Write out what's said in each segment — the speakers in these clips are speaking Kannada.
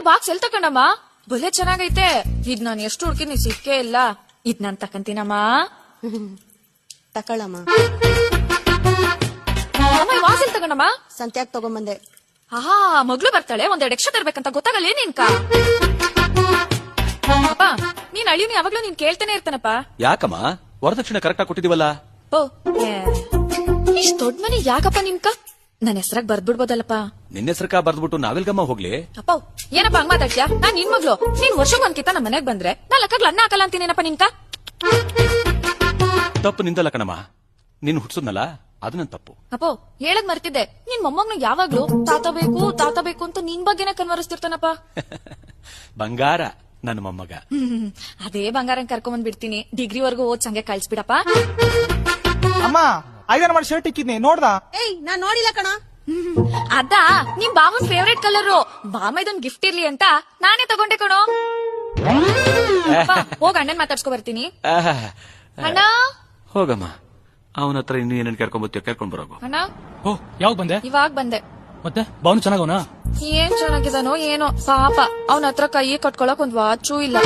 Box L ತಕೊಂಡಮ್ಮ? ಬಲೆ ಚೆನ್ನಾಗೈತೆ. ಇದ್ ನಾನ್ ಎಷ್ಟು ಹುಡ್ಕಿನಿ ಸಿಕ್ಕೇ ಇಲ್ಲ. ಇದ್ ನಾನ್ ತಕಂತೀನಮ್ಮ. ತಕೊಳ್ಳಮ್ಮ. Box L ತಗೊಂಡಮ್ಮ? ಸಂತ್ಯಾಗ್ ತಗೊಂಬಂದೆ. ಆಹಾ, ಮಗ್ಳು ಬರ್ತಾಳೆ, ಒಂದೆರಡು ಎಕ್ಸ್ಟ್ರಾ ತರ್ಬೇಕಂತ ಗೊತ್ತಾಗಲ್ಲ ನಿನ್ಕ. ಅಪ್ಪ, ನೀನ್ ಅಳಿವ್ನಿ ಯಾವಾಗ್ಲೂ ನೀನ್ ಕೇಳ್ತಾನೆ ಇರ್ತಾನಪ್ಪ. ಯಾಕಮ್ಮ ವರದಕ್ಷಿಣೆ ಕರೆಕ್ಟ್ ಆಗಿ ಕೊಟ್ಟಿದೀವಲ್ಲ? ಓ, ಇಷ್ಟ್ ದೊಡ್ಡ ಮನೆ ಯಾಕಪ್ಪ ನಿಮ್ಕ? ನನ್ ಹೆಸ್ರಾಗ್ ಬರ್ದ್ಬಿಡ್ಬೋದಲ್ಲಪ್ಪ. ನಿನ್ನ ಹೆಸರಕ ಬರ್ದ್ಬಿಟ್ಟು ನಾವೆಲ್ಗಮ್ಮ ಹೋಗ್ಲಿ? ಅಪ್ಪ, ಏನಪ್ಪ ಹಂಗ ಮಾತಾಡ್ತೀಯ? ನಾನ್ ನಿನ್ ಮಗ್ಳು. ನೀನ್ ವರ್ಷಕ್ಕೊಂದ್ಕಿತ ನಮ್ ಮನೆಗ್ ಬಂದ್ರೆ ನಾ ಲೆಕ್ಕಗ್ಲ ಅನ್ನ ಹಾಕಲ್ಲ ಅಂತೀನೇನಪ್ಪ ನಿನ್ಕ? ತಪ್ಪು ನಿಂದಲ್ಲ ಕಣಮ್ಮ, ನೀನ್ ಹುಟ್ಸುದ್ನಲ್ಲ ಅದು ನನ್ ತಪ್ಪು. ಅಪ್ಪೋ, ಹೇಳದ್ ಮರ್ತಿದ್ದೆ. ನಿನ್ ಮೊಮ್ಮಗ್ನ ಯಾವಾಗ್ಲೂ ತಾತ ಬೇಕು ಅಂತ ನಿನ್ ಬಗ್ಗೆನೆ ಕನ್ವರಿಸ್ತಿರ್ತಾನಪ್ಪ. ಬಂಗಾರ ನನ್ನ ಮೊಮ್ಮಗ. ಅದೇ ಬಂಗಾರನ್ ಕರ್ಕೊಂಡ್ ಬಿಡ್ತೀನಿ. ಡಿಗ್ರಿವರೆಗೂ ಓದ್ಸಂಗೆ ಕಳ್ಸ್ಬಿಡಪ್ಪ. ಅಮ್ಮ, ಐರನ್ ಮಾಡಿ ಶರ್ಟ್ ಇಕ್ಕಿದ್ನಿ ನೋಡ್ದ? ಏಯ್, ನಾನ್ ನೋಡಿಲ್ಲ ಕಣ. ಅದಾ ನಿಮ್ ಬಾವನ್ ಫೇವ್ರೇಟ್ ಕಲರ್. ಬಾಮ ಇದೊಂದ್ ಗಿಫ್ಟ್ ಇರ್ಲಿ ಅಂತ ನಾನೇ ತಗೊಂಡೆ ಕಣೋ. ಹೋಗ ಅಣ್ಣನ್ ಮಾತಾಡ್ಸ್ಕೊ ಬರ್ತೀನಿ. ಅಣ್ಣ, ಹೋಗಮ್ಮ, ಅವನ ಹತ್ರ ಇನ್ನು ಏನೇನ್ ಕೇಳ್ಕೊಂಡ್ ಬರೋಗು. ಅಣ್ಣ, ಓ, ಯಾವಾಗ ಬಂದೆ? ಇವಾಗ ಬಂದೆ. ಮತ್ತೆ ಬಾವನು ಚೆನ್ನಾಗವನಾ? ಏನ್ ಚೆನ್ನಾಗಿದಾನೋ ಏನೋ ಪಾಪ. ಅವನ ಹತ್ರ ಕೈ ಕಟ್ಕೊಳಕ್ ಒಂದ್ ವಾಚೂ ಇಲ್ಲ.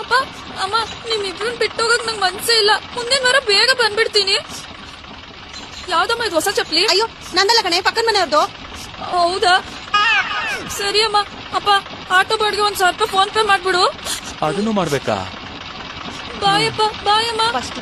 ಅಪ್ಪ, ಅಮ್ಮ, ನಿಮ್ ಇಬ್ರನ್ ಬಿಟ್ಟೋಗಕ್ ನಂಗ್ ಮನ್ಸೇ ಇಲ್ಲ. ಮುಂದಿನ ವಾರ ಬೇಗ ಬಂದ್ಬಿಡ್ತೀನಿ. ಯಾವ್ದಮ್ಮ ಇದು ಹೊಸ ಚಪ್ಲಿ? ಅಯ್ಯೋ, ನಂದಲ್ಲ ಕಣೆ, ಪಕ್ಕದ ಮನೆಯವ್ರದ್ದು. ಹೌದಾ? ಸರಿ ಅಮ್ಮ. ಅಪ್ಪ, ಆಟೋ ಬಾಡ್ಗೆ 1,000 ರೂಪಾಯಿ ಫೋನ್ ಪೇ ಮಾಡ್ಬಿಡು. ಅದನ್ನು ಮಾಡ್ಬೇಕಾ? ಬಾಯಪ್ಪ, ಬಾಯಮ್ಮ. ಫಸ್ಟ್